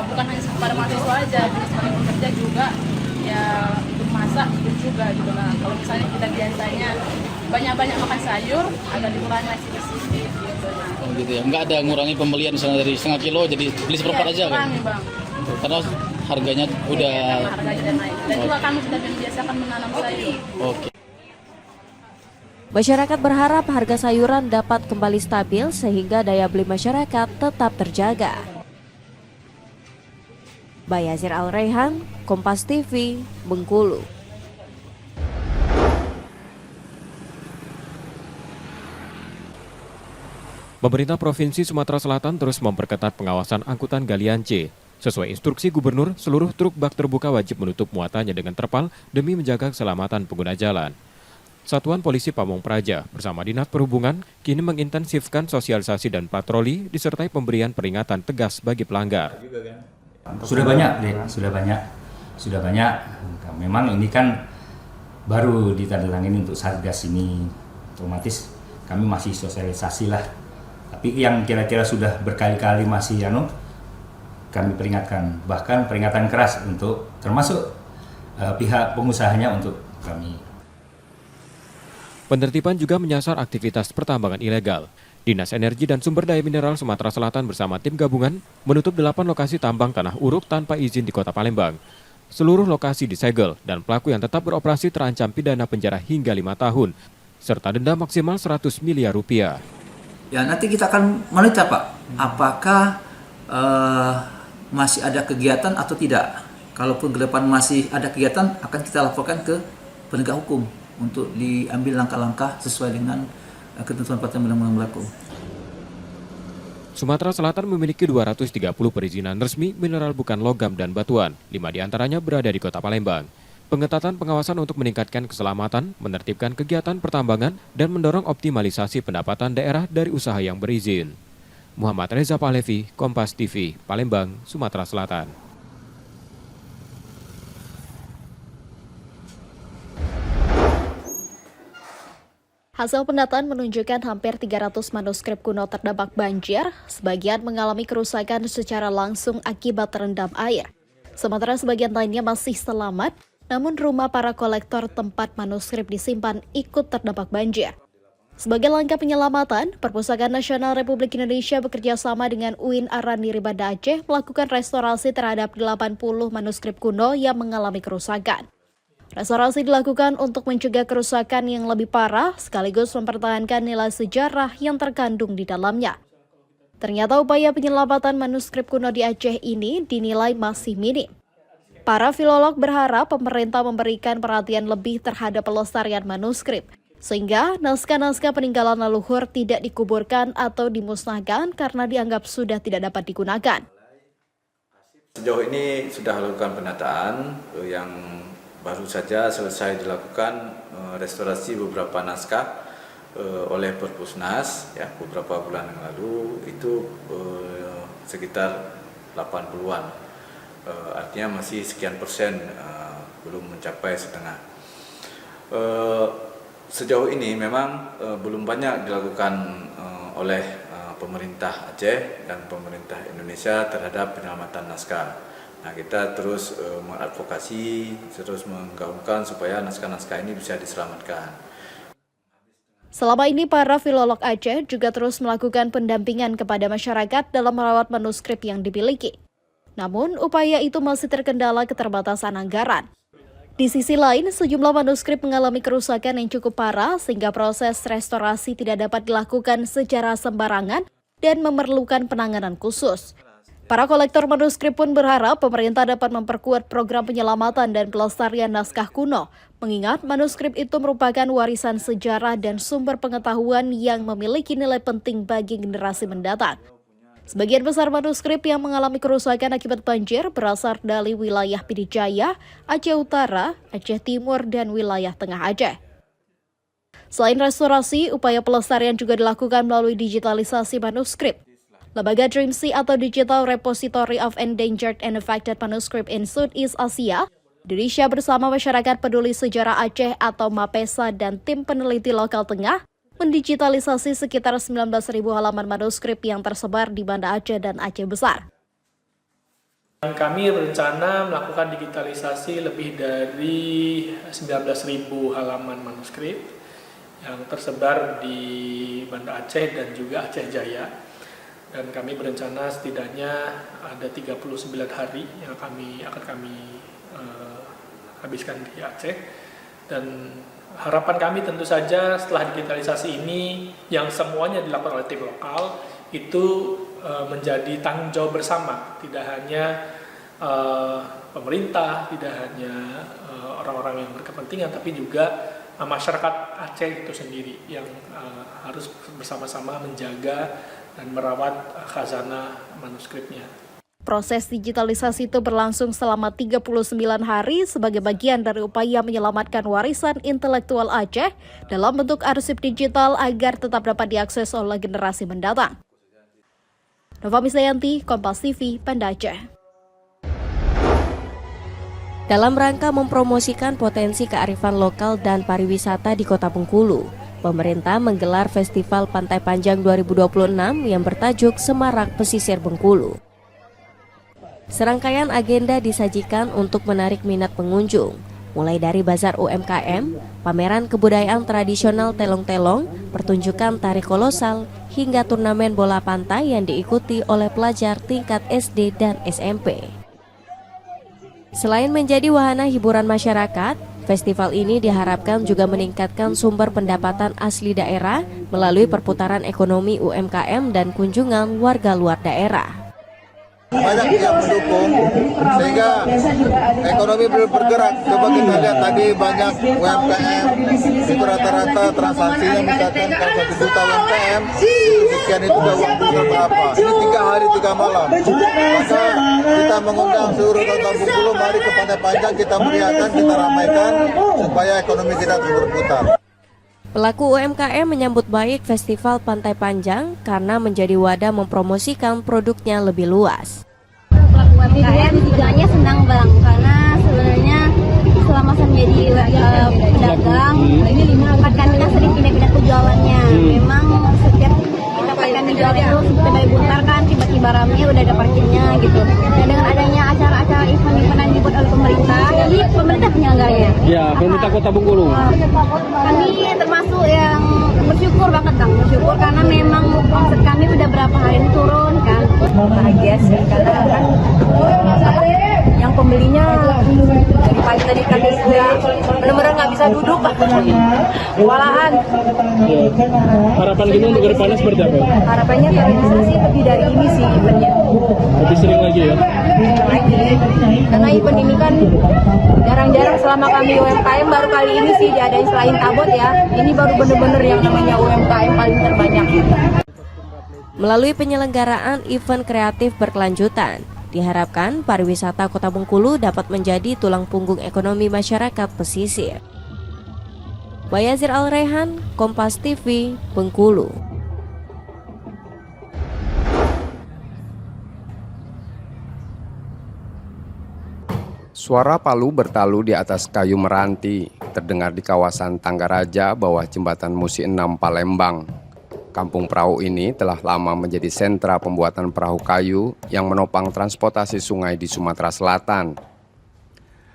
Speaker 25: bukan hanya pada mahasiswa aja, sebagai pekerja juga ya untuk mahasiswa masak hidup juga gitu lah. Kalau misalnya kita biasanya banyak-banyak makan sayur, agak dikurangi lagi sedikit gitu lah.
Speaker 24: Oh gitu ya, nggak ada ngurangi pembelian misalnya dari setengah kilo jadi beli seperempat aja kan?
Speaker 25: Kurangi bang.
Speaker 24: Karena harganya udah.
Speaker 25: Karena harganya udah naik. Dan juga kami sudah membiasakan menanam sayur.
Speaker 24: Oke.
Speaker 13: Masyarakat berharap harga sayuran dapat kembali stabil sehingga daya beli masyarakat tetap terjaga. Bayazir Al-Raihan, Kompas TV, Bengkulu.
Speaker 1: Pemerintah Provinsi Sumatera Selatan terus memperketat pengawasan angkutan galian C. Sesuai instruksi Gubernur, seluruh truk bak terbuka wajib menutup muatannya dengan terpal demi menjaga keselamatan pengguna jalan. Satuan Polisi Pamong Praja bersama Dinas Perhubungan kini mengintensifkan sosialisasi dan patroli disertai pemberian peringatan tegas bagi pelanggar.
Speaker 6: Sudah banyak. Memang ini kan baru ditandatangani untuk Satgas ini, otomatis kami masih sosialisasi lah. Tapi yang kira-kira sudah berkali-kali masih kami peringatkan, bahkan peringatan keras untuk termasuk pihak pengusahanya untuk kami.
Speaker 1: Penertiban juga menyasar aktivitas pertambangan ilegal. Dinas Energi dan Sumber Daya Mineral Sumatera Selatan bersama tim gabungan menutup 8 lokasi tambang tanah uruk tanpa izin di Kota Palembang. Seluruh lokasi disegel dan pelaku yang tetap beroperasi terancam pidana penjara hingga 5 tahun, serta denda maksimal 100 miliar rupiah.
Speaker 12: Ya, nanti kita akan monitor Pak, apakah masih ada kegiatan atau tidak. Kalaupun ke depan masih ada kegiatan, akan kita laporkan ke penegak hukum untuk diambil langkah-langkah sesuai dengan ketentuan peraturan undang-undang berlaku.
Speaker 1: Sumatera Selatan memiliki 230 perizinan resmi mineral bukan logam dan batuan, 5 diantaranya berada di Kota Palembang. Pengetatan pengawasan untuk meningkatkan keselamatan, menertibkan kegiatan pertambangan, dan mendorong optimalisasi pendapatan daerah dari usaha yang berizin. Muhammad Reza Pahlevi, Kompas TV, Palembang, Sumatera Selatan.
Speaker 15: Hasil pendataan menunjukkan hampir 300 manuskrip kuno terdampak banjir, sebagian mengalami kerusakan secara langsung akibat terendam air. Sementara sebagian lainnya masih selamat, namun rumah para kolektor tempat manuskrip disimpan ikut terdampak banjir. Sebagai langkah penyelamatan, Perpustakaan Nasional Republik Indonesia bekerja sama dengan UIN Araniri Banda Aceh melakukan restorasi terhadap 80 manuskrip kuno yang mengalami kerusakan. Restorasi dilakukan untuk mencegah kerusakan yang lebih parah sekaligus mempertahankan nilai sejarah yang terkandung di dalamnya. Ternyata upaya penyelamatan manuskrip kuno di Aceh ini dinilai masih minim. Para filolog berharap pemerintah memberikan perhatian lebih terhadap pelestarian manuskrip, sehingga naskah-naskah peninggalan leluhur tidak dikuburkan atau dimusnahkan karena dianggap sudah tidak dapat digunakan.
Speaker 16: Sejauh ini sudah lakukan pendataan yang baru saja selesai dilakukan restorasi beberapa naskah oleh Perpusnas ya, beberapa bulan yang lalu itu sekitar 80-an. Artinya masih sekian persen, belum mencapai setengah. Sejauh ini memang belum banyak dilakukan oleh pemerintah Aceh dan pemerintah Indonesia terhadap penyelamatan naskah. Nah, kita terus mengadvokasi, terus menggaungkan supaya naskah-naskah ini bisa diselamatkan.
Speaker 15: Selama ini para filolog Aceh juga terus melakukan pendampingan kepada masyarakat dalam merawat manuskrip yang dimiliki. Namun, upaya itu masih terkendala keterbatasan anggaran. Di sisi lain, sejumlah manuskrip mengalami kerusakan yang cukup parah sehingga proses restorasi tidak dapat dilakukan secara sembarangan dan memerlukan penanganan khusus. Para kolektor manuskrip pun berharap pemerintah dapat memperkuat program penyelamatan dan pelestarian naskah kuno, mengingat manuskrip itu merupakan warisan sejarah dan sumber pengetahuan yang memiliki nilai penting bagi generasi mendatang. Sebagian besar manuskrip yang mengalami kerusakan akibat banjir berasal dari wilayah Pidijaya, Aceh Utara, Aceh Timur, dan wilayah Tengah Aceh. Selain restorasi, upaya pelestarian juga dilakukan melalui digitalisasi manuskrip. Lembaga DREAMSEA atau Digital Repository of Endangered and Affected Manuscript in Southeast Asia, Indonesia bersama Masyarakat Peduli Sejarah Aceh atau MAPESA dan tim peneliti lokal Tengah mendigitalisasi sekitar 19.000 halaman manuskrip yang tersebar di Banda Aceh dan Aceh Besar.
Speaker 2: Kami berencana melakukan digitalisasi lebih dari 19.000 halaman manuskrip yang tersebar di Banda Aceh dan juga Aceh Jaya. Dan kami berencana setidaknya ada 39 hari yang akan kami habiskan di Aceh. Dan harapan kami tentu saja setelah digitalisasi ini yang semuanya dilakukan oleh tim lokal itu menjadi tanggung jawab bersama, tidak hanya pemerintah, tidak hanya orang-orang yang berkepentingan, tapi juga masyarakat Aceh itu sendiri yang harus bersama-sama menjaga dan merawat khazanah manuskripnya.
Speaker 15: Proses digitalisasi itu berlangsung selama 39 hari sebagai bagian dari upaya menyelamatkan warisan intelektual Aceh dalam bentuk arsip digital agar tetap dapat diakses oleh generasi mendatang. Nova Misdayanti, Kompas TV, Banda Aceh.
Speaker 13: Dalam rangka mempromosikan potensi kearifan lokal dan pariwisata di Kota Bengkulu, pemerintah menggelar Festival Pantai Panjang 2026 yang bertajuk Semarak Pesisir Bengkulu. Serangkaian agenda disajikan untuk menarik minat pengunjung, mulai dari bazar UMKM, pameran kebudayaan tradisional telong-telong, pertunjukan tari kolosal, hingga turnamen bola pantai yang diikuti oleh pelajar tingkat SD dan SMP. Selain menjadi wahana hiburan masyarakat, festival ini diharapkan juga meningkatkan sumber pendapatan asli daerah melalui perputaran ekonomi UMKM dan kunjungan warga luar daerah.
Speaker 4: Banyak yang mendukung sehingga ekonomi belum bergerak. Coba kita lihat tadi banyak UMKM itu rata-rata transaksinya misalkan kalau 1 juta UMKM sekian itu udah uang berapa. Ini 3 hari 3 malam. Maka kita mengundang seluruh Kota Bengkulu, mari ke Pantai Panjang, kita meriahkan, kita ramaikan supaya ekonomi kita terus berputar.
Speaker 13: Pelaku UMKM menyambut baik Festival Pantai Panjang karena menjadi wadah mempromosikan produknya lebih luas.
Speaker 7: Pelaku UMKM tujuannya senang Bang, karena sebenarnya selama saya menjadi pedagang, tempat kami sering pindah-pindah penjualannya. Memang setiap kita kami jual itu seperti buntar kan, tiba-tiba ramai udah ada parkirnya gitu. Dan dengan adanya acara-acara event-event yang dibuat oleh pemerintah, jadi pemerintah penyelenggaranya.
Speaker 10: Ya, pemerintah Kota Bengkulu.
Speaker 7: Kami termasuk yang bersyukur banget Bang, bersyukur karena memang omset kami udah berapa hari ini turun kan.
Speaker 17: Bahagia sih karena kan yang pembelinya dari pagi tadi kami sudah benar-benar nggak bisa duduk kewalahan.
Speaker 10: Harapan kita untuk kedepannya seperti apa?
Speaker 17: Harapannya kalau bisa sih lebih dari ini sih eventnya.
Speaker 10: Lebih sering lagi ya?
Speaker 17: Lagi, karena event ini kan jarang-jarang selama kami UMKM baru kali ini sih diadain selain Tabot ya. Ini baru bener-bener yang namanya UMKM paling terbanyak.
Speaker 13: Melalui penyelenggaraan event kreatif berkelanjutan, diharapkan pariwisata Kota Bengkulu dapat menjadi tulang punggung ekonomi masyarakat pesisir. Bayazir Al-Rehan, Kompas TV, Bengkulu.
Speaker 18: Suara palu bertalu di atas kayu meranti terdengar di kawasan Tanggaraja bawah jembatan Musi 6 Palembang. Kampung perahu ini telah lama menjadi sentra pembuatan perahu kayu yang menopang transportasi sungai di Sumatera Selatan.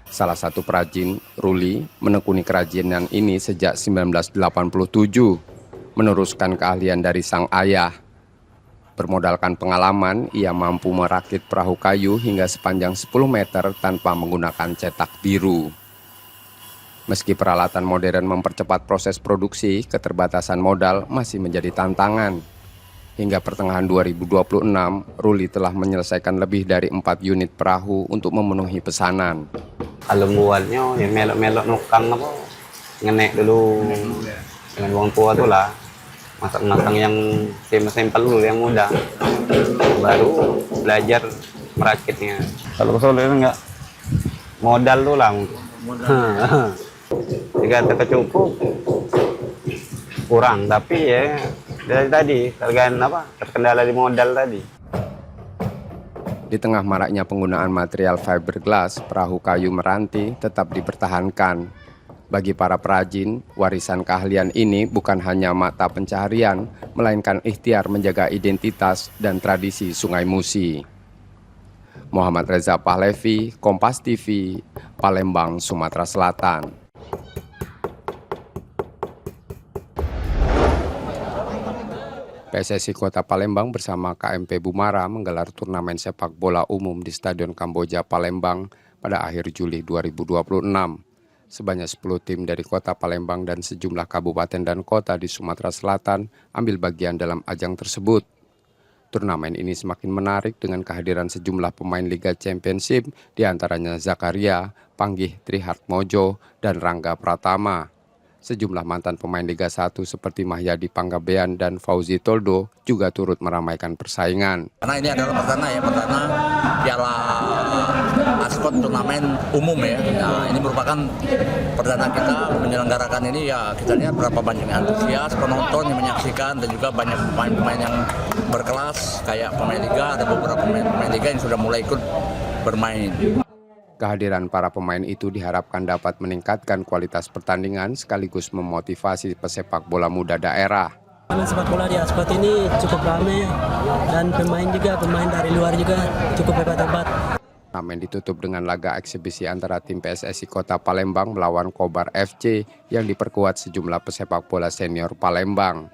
Speaker 18: Salah satu perajin, Ruli, menekuni kerajinan ini sejak 1987, meneruskan keahlian dari sang ayah. Bermodalkan pengalaman, ia mampu merakit perahu kayu hingga sepanjang 10 meter tanpa menggunakan cetak biru. Meski peralatan modern mempercepat proses produksi, keterbatasan modal masih menjadi tantangan. Hingga pertengahan 2026, Ruli telah menyelesaikan lebih dari 4 unit perahu untuk memenuhi pesanan.
Speaker 26: Kalau buatnya ya melok-melok nukang apa, ngenek dulu dengan uang tua tuh lah. Masak-masak yang simpel dulu, yang mudah. Baru belajar merakitnya. Kalau kesulitan enggak, modal tuh lah. Jika tercukup kurang, tapi ya dari tadi terkendala di modal tadi.
Speaker 18: Di tengah maraknya penggunaan material fiberglass, perahu kayu meranti tetap dipertahankan. Bagi para perajin, warisan keahlian ini bukan hanya mata pencaharian, melainkan ikhtiar menjaga identitas dan tradisi Sungai Musi. Muhammad Reza Pahlevi, Kompas TV, Palembang, Sumatera Selatan. PSSI Kota Palembang bersama KMP Bumara menggelar turnamen sepak bola umum di Stadion Kamboja Palembang pada akhir Juli 2026. Sebanyak 10 tim dari Kota Palembang dan sejumlah kabupaten dan kota di Sumatera Selatan ambil bagian dalam ajang tersebut. Turnamen ini semakin menarik dengan kehadiran sejumlah pemain Liga Championship, diantaranya Zakaria, Panggih Trihartmojo, dan Rangga Pratama. Sejumlah mantan pemain Liga 1 seperti Mahyadi Panggabean dan Fauzi Toldo juga turut meramaikan persaingan.
Speaker 3: Karena ini adalah perdana Piala Askot turnamen umum ya. Nah, ini merupakan perdana kita menyelenggarakan ini ya, kita lihat berapa banyak antusias penonton yang menyaksikan dan juga banyak pemain-pemain yang berkelas kayak pemain Liga, ada beberapa pemain Liga yang sudah mulai ikut bermain.
Speaker 18: Kehadiran para pemain itu diharapkan dapat meningkatkan kualitas pertandingan sekaligus memotivasi pesepak bola muda daerah.
Speaker 14: Sepak bola di Askot ini cukup ramai dan pemain dari luar juga cukup hebat-hebat.
Speaker 18: Turnamen ditutup dengan laga eksibisi antara tim PSSI Kota Palembang melawan Kobar FC yang diperkuat sejumlah pesepak bola senior Palembang.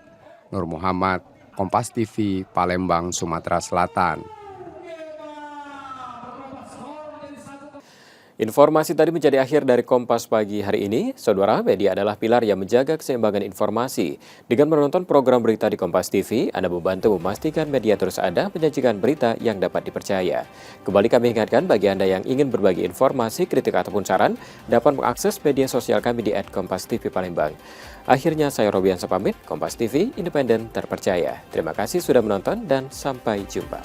Speaker 18: Nur Muhammad, Kompas TV, Palembang, Sumatera Selatan.
Speaker 1: Informasi tadi menjadi akhir dari Kompas Pagi hari ini. Saudara, media adalah pilar yang menjaga keseimbangan informasi. Dengan menonton program berita di Kompas TV, Anda membantu memastikan media terus ada menyajikan berita yang dapat dipercaya. Kembali kami ingatkan bagi Anda yang ingin berbagi informasi, kritik ataupun saran, dapat mengakses media sosial kami di @KompasTV Palembang. Akhirnya saya Robiansa pamit, Kompas TV, independen terpercaya. Terima kasih sudah menonton dan sampai jumpa.